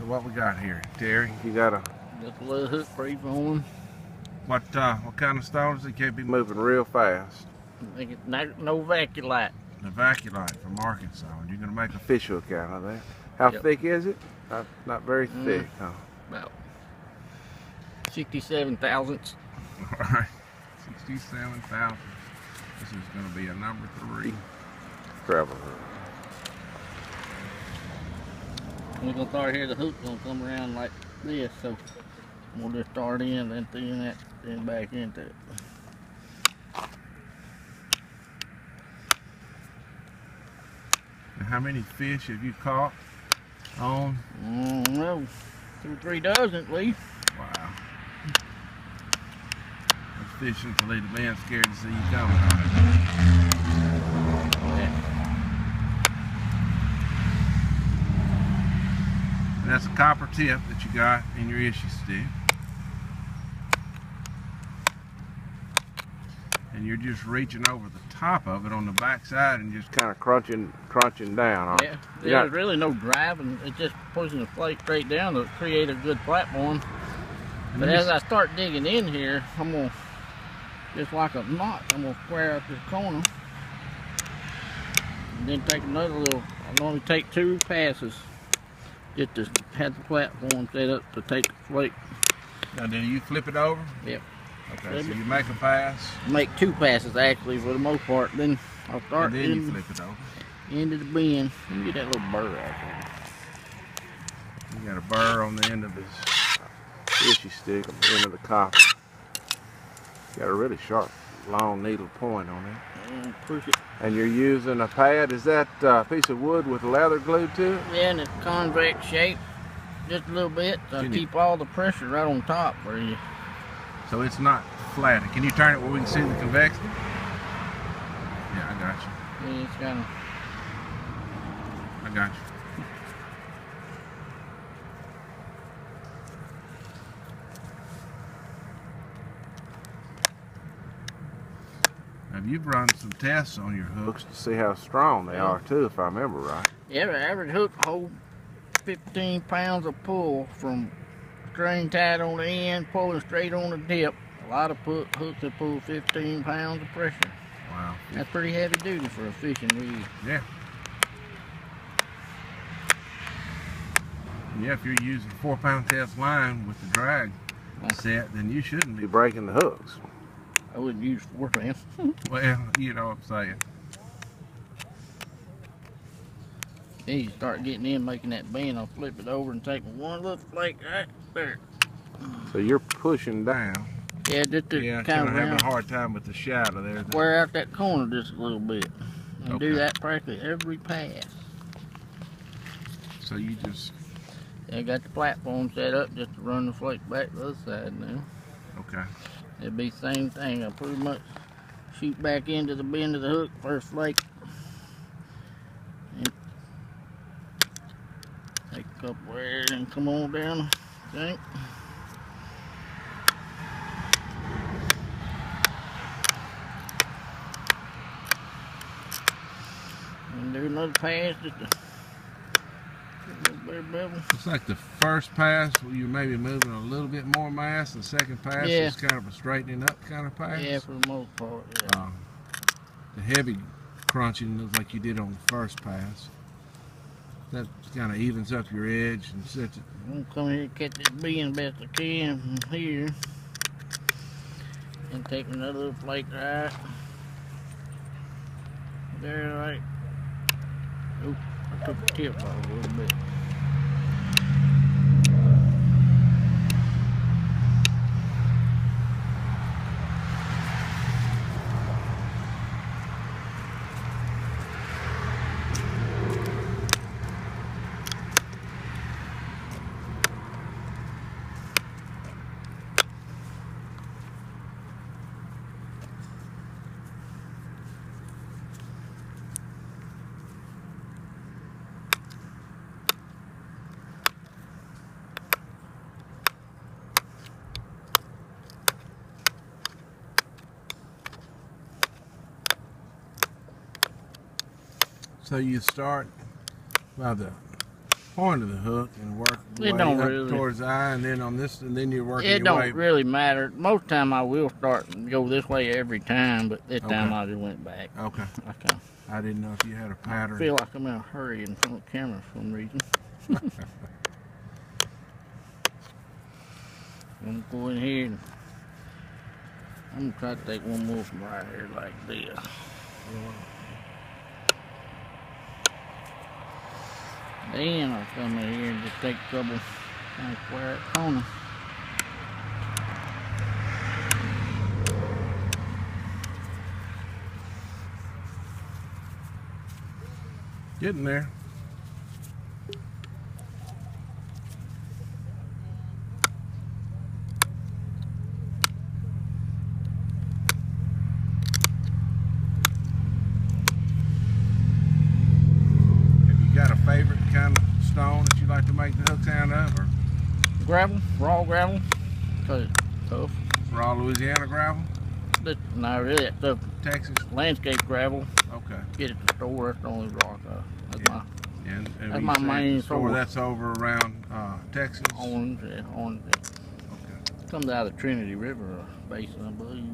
So what we got here, Terry? You got a just a little hook preform. What kind of stones? They can't be moving real fast. I think it's novaculite. Novaculite from Arkansas. You're gonna make a fish hook out of that. How thick is it? Not very thick, huh? About 67 thousandths. All right, 67 thousandths. This is gonna be a number 3 travel hook. We're gonna start here. The hook's gonna come around like this, so we'll just start in, then through that, then back into it. And how many fish have you caught on? Well, 2 or 3 dozen at least. Wow. That's fishing till they've been scared to see you coming. And that's a copper tip that you got in your issue stick. And you're just reaching over the top of it on the back side and just kind of crunching down. Yeah, there's really no driving. It's just pushing the flake straight down to create a good platform. But as I start digging in here, I'm going to, just like a knot, I'm going to square up this corner. And then take another little, I'll only take 2 passes just to have the platform set up to take the flake. Now, do you flip it over? Yep. Okay, so you make a pass. Make 2 passes actually for the most part. Then I'll start. And then you flip it over. Into the bend. Let me get that little burr out there. You got a burr on the end of his issue stick, on the end of the copper. Got a really sharp, long needle point on it. And push it. And you're using a pad. Is that a piece of wood with leather glued to it? Yeah, and it's convex shape, just a little bit. So keep all the pressure right on top where you. So it's not flat. Can you turn it where we can see the convexity? Yeah, I got you. Yeah, it's kind of. I got you. Now, you've run some tests on your hooks to see how strong they are too, if I remember right. Yeah, the average hook holds 15 pounds of pull from string tied on the end, pulling straight on the tip. A lot of hooks that pull 15 pounds of pressure. Wow. That's pretty heavy duty for a fishing rig. Yeah. Yeah, if you're using 4-pound test line with the drag set, then you shouldn't be breaking the hooks. I wouldn't use 4 pounds. Well, you know what I'm saying. Then you start getting in, making that bend, I'll flip it over and take one little flake right there. So you're pushing down. Yeah, just to kind of having a hard time with the shadow there. Square out that corner just a little bit. And do that practically every pass. So you just... I got the platform set up just to run the flake back to the other side now. Okay. It'll be the same thing. I pretty much shoot back into the bend of the hook, first flake. And take a couple there and come on down, I think. And do another pass just to looks like the first pass, you may be moving a little bit more mass. The second pass is kind of a straightening up kind of pass. Yeah, for the most part, yeah. The heavy crunching looks like you did on the first pass. That kind of evens up your edge and sets it. I'm going to come here and catch this bend best I can from here. And take another little flake right there, right. Oop, I took the tip off a little bit. So you start by the point of the hook and work It way don't up really. towards the eye, and then on this, and then you're working It your don't way. really matter. Most time I will start and go this way every time, but this time I just went back. Okay. Okay. I didn't know if you had a pattern. I feel like I'm in a hurry in front of the camera for some reason. I'm gonna go in here and I'm gonna try to take one more from right here like this. Then I'll come in here and just take a couple kind of square corner. Getting there. Favorite kind of stone that you like to make the hooks out of, or gravel, raw gravel, because it's tough. Raw Louisiana gravel? Not really, that stuff. Texas? Landscape gravel. Okay. Get it to the store, that's the only rock. That's and my main store. That's over around Texas? Orange, yeah, Orange. Okay. Comes out of the Trinity River basin, I believe.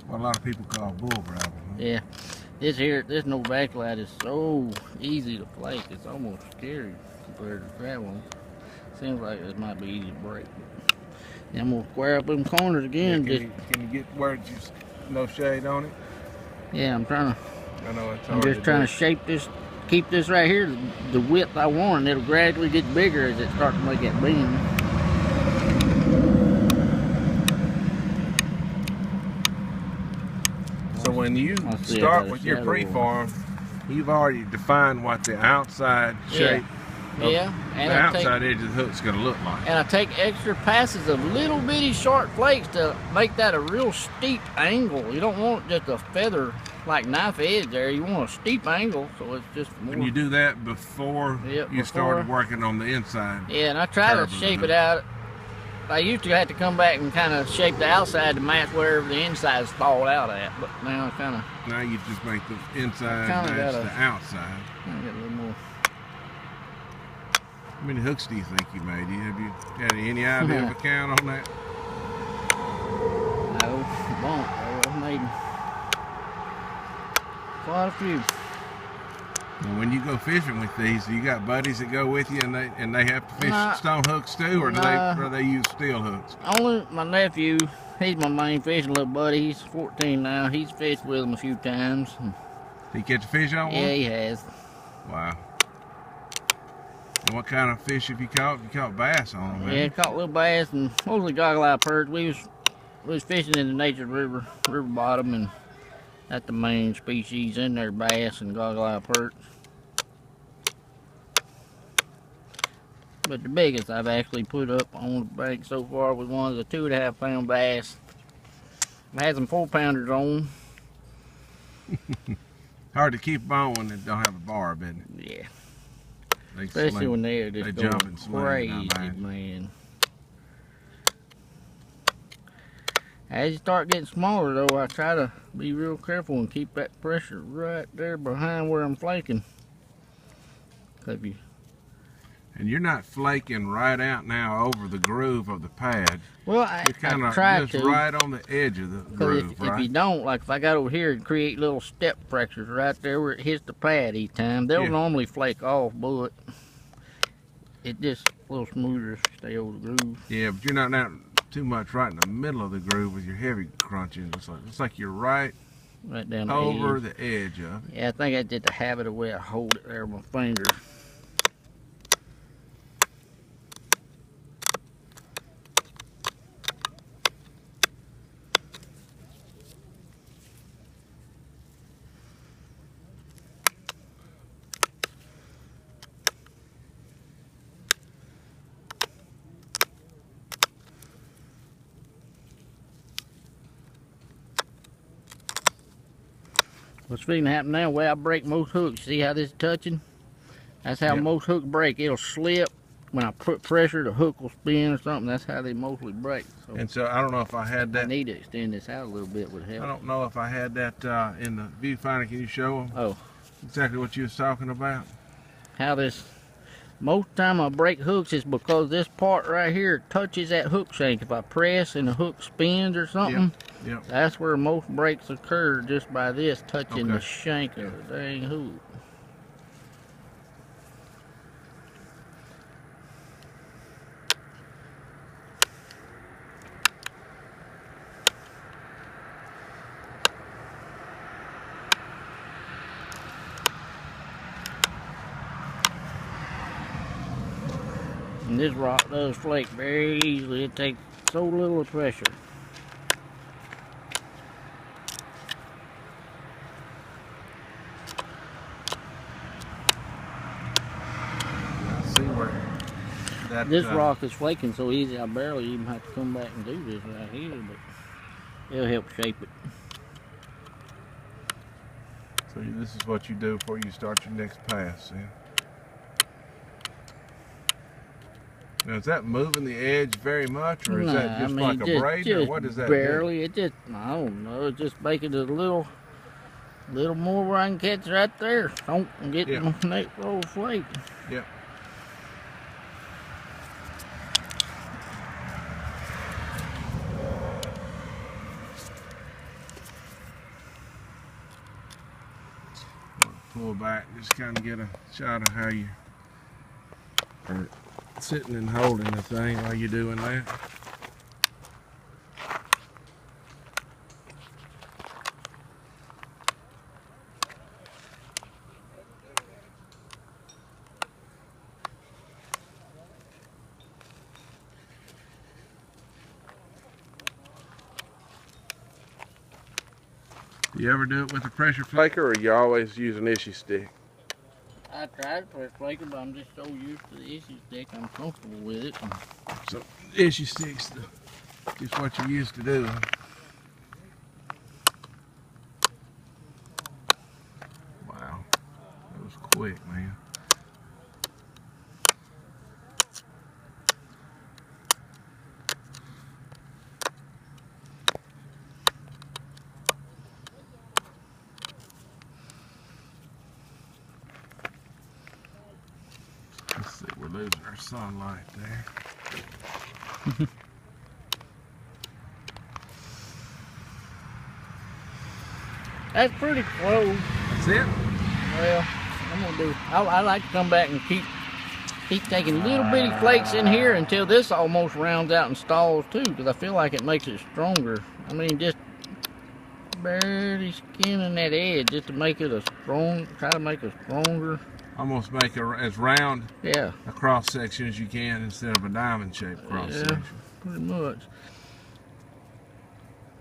What a lot of people call bull gravel. Huh? Yeah. This novaculite is so easy to flake, it's almost scary compared to gravel. Seems like it might be easy to break. And I'm gonna square up them corners again. Yeah, can you get where it's no shade on it? Yeah, I'm trying to. I know it's I'm just trying to shape this, keep this right here the width I want, and it'll gradually get bigger as it starts to make that beam. So when you start with your preform, you've already defined what the outside shape and the outside edge of the hook's going to look like. And I take extra passes of little bitty short flakes to make that a real steep angle. You don't want just a feather like knife edge there. You want a steep angle, so it's just more. And you do that before you started working on the inside. Yeah, and I try to shape it out. I used to have to come back and kind of shape the outside to match wherever the inside stalled out at, but now I kind of. Now you just make the inside match the outside. I got a little more. How many hooks do you think you made? Have you got any idea of a count on that? No, I won't. I've made quite a few. Well, when you go fishing with these, you got buddies that go with you, and they have to fish stone hooks too, or do they use steel hooks? Only my nephew. He's my main fishing little buddy. He's 14 now. He's fished with him a few times. Did he catch a fish on one? Yeah, he has. Wow. And what kind of fish have you caught? You caught bass on them, man. Yeah, caught little bass and mostly goggle-eye perch. We was fishing in the nature river bottom, and that's the main species in there, bass and goggle-eye perch. But the biggest I've actually put up on the bank so far was one of the 2.5 pound bass. I had some 4-pounders on. Hard to keep them on when they don't have a barb, isn't it? Yeah. They Especially when they're just going crazy, man. As you start getting smaller, though, I try to be real careful and keep that pressure right there behind where I'm flaking. And you're not flaking right out now over the groove of the pad. Well, I try try to. Right on the edge of the groove, if you don't, like if I got over here and create little step fractures right there where it hits the pad each time, they'll normally flake off, but it just a little smoother if you stay over the groove. Yeah, but you're not too much right in the middle of the groove with your heavy crunching. It's like you're right down over the edge of it. Yeah, I think that's just the habit of the way I hold it there with my fingers. What's fitting to happen now, the way I break most hooks, see how this is touching? That's how most hooks break. It'll slip. When I put pressure, the hook will spin or something. That's how they mostly break. So I don't know if I had that. I need to extend this out a little bit would help. I don't know if I had that in the viewfinder. Can you show them? Oh. exactly what you was talking about. How this, most time I break hooks is because this part right here touches that hook shank. If I press and the hook spins or something, Yep. that's where most breaks occur, just by this touching Okay. the shank of the dang hook. And this rock does flake very easily. It takes so little pressure. I see where that. This rock is flaking so easy, I barely even have to come back and do this right here, but it'll help shape it. So this is what you do before you start your next pass. Yeah. Now, is that moving the edge very much, or is that just like a braid, or what is that? Barely. Do? It just, I don't know. It's just making it a little more where I can catch right there. Don't get my neck roll flake. Yep. Pull back, just kind of get a shot of how you are sitting and holding the thing while you're doing that. Do you ever do it with a pressure flaker, or you always use an issue stick? I tried pressure flaker, but I'm just so used to the issue stick, I'm comfortable with it. So issue sticks just what you used to do. Wow, that was quick, man. Let's see, we're losing our sunlight there. That's pretty close. That's it? Well, I'm gonna do. I like to come back and keep taking little bitty flakes in here until this almost rounds out and stalls too, because I feel like it makes it stronger. I mean, just barely skinning that edge just to make it try to make it stronger. Almost make it as round a cross section as you can instead of a diamond shaped cross section. Pretty much.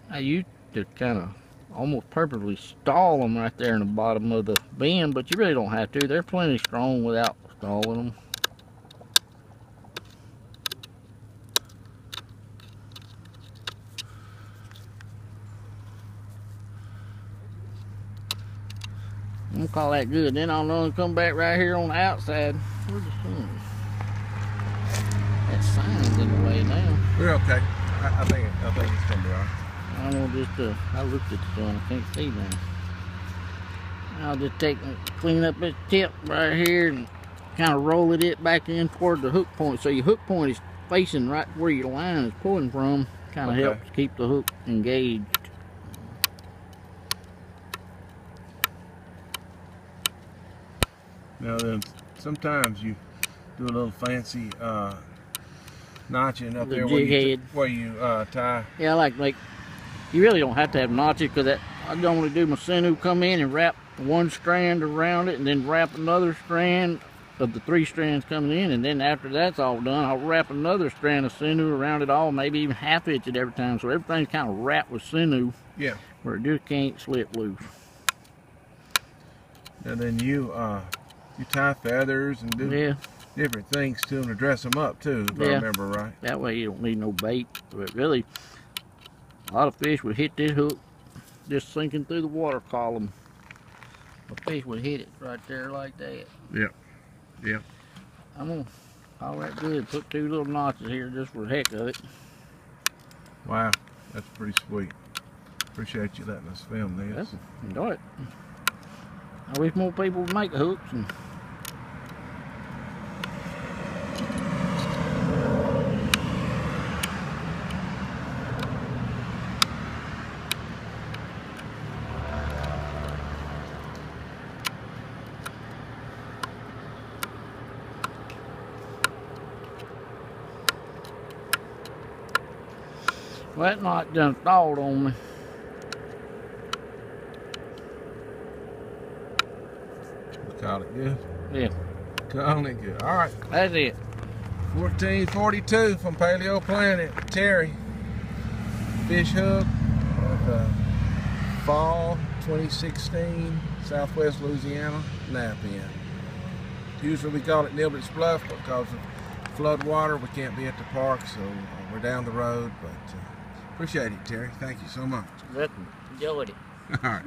I used to kind of almost purposely stall them right there in the bottom of the bend, but you really don't have to. They're plenty strong without stalling them. I'm gonna call that good. Then I'll know and come back right here on the outside. Where's the sun? That sign's in the way now. We're okay. I think it's gonna be alright. I don't just I looked at the sun, I can't see now. I'll just clean up this tip right here and kind of roll it back in toward the hook point. So your hook point is facing right where your line is pulling from. Kind of helps keep the hook engaged. Now then, sometimes you do a little fancy notching up there where you tie. Yeah, I like you really don't have to have notches, because I normally do my sinew, come in and wrap one strand around it and then wrap another strand of the 3 strands coming in, and then after that's all done, I'll wrap another strand of sinew around it all, maybe even half inch it every time, so everything's kind of wrapped with sinew. Yeah. Where it just can't slip loose. And then you tie feathers and do different things to them to dress them up too, if I remember right. That way you don't need no bait. But really, a lot of fish would hit this hook just sinking through the water column. A fish would hit it right there like that. Yep. Yep. I'm gonna call that good. Put 2 little notches here just for the heck of it. Wow, that's pretty sweet. Appreciate you letting us film this. Enjoy it. I wish more people would make hooks. And well, that knot done stalled on me. Call it good. Yeah. Calling it good. All right. That's it. 1442 from Paleo Planet. Terry. Fish hook. Fall 2016. Southwest Louisiana. Knapin. Usually we call it Niblett's Bluff because of flood water. We can't be at the park, so we're down the road. But appreciate it, Terry. Thank you so much. Enjoyed it. All right.